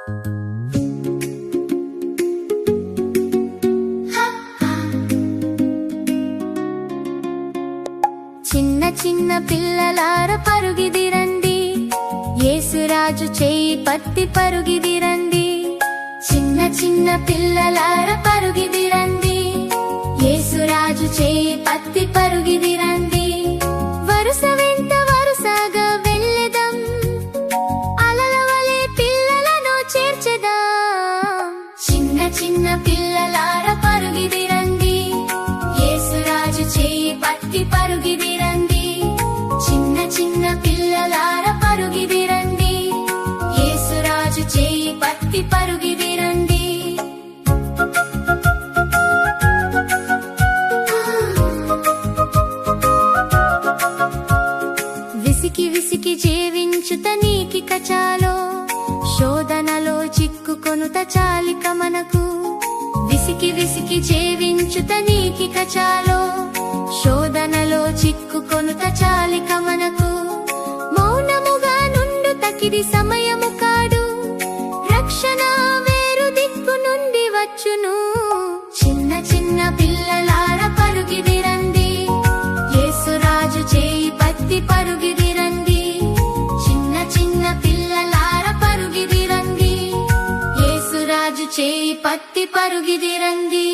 చిన్న చిన్న పిల్లలార పరుగిదిరండి, యేసురాజు చేయి పట్టి పరుగిదిరండి. చిన్న చిన్న పిల్లలార పరుగిదిరండి, యేసురాజు చేయి పట్టి పరుగిదిరండి. వరుస వెంట వరుసగా వెళ్ళెదం, అలల వలె పిల్లలను చేర్చెదాం. చిన్న చిన్న పిల్లలార పరుగిదిరండి, యేసురాజు చేయి పట్టి పరుగిదిరండి. చిన్న చిన్న పిల్లలార పరుగిదిరండి, యేసురాజు చేయి పట్టి పరుగిదిరండి. విసికి విసికి జీవించుత నీకిక చాలో, శోధనలో చిక్కుకొనుత చాలిక మనకు. విసికి విసికి జీవించుత నీకిక చాలో, శోధనలో చిక్కుకొనుత చాలిక మనకు. మౌనముగా నుండు తకిది సమయము కాడు, రక్షణ వేరు దిక్కు నుండి వచ్చును. చిన్న చిన్న పిల్లలార పరుగిదిరండి, యేసురాజు చేయి పట్టి పరుగిదిరండి. చిన్న చిన్న పిల్లలార పరుగిదిరండి, యేసురాజు చేయి పట్టి పరుగిదిరండి.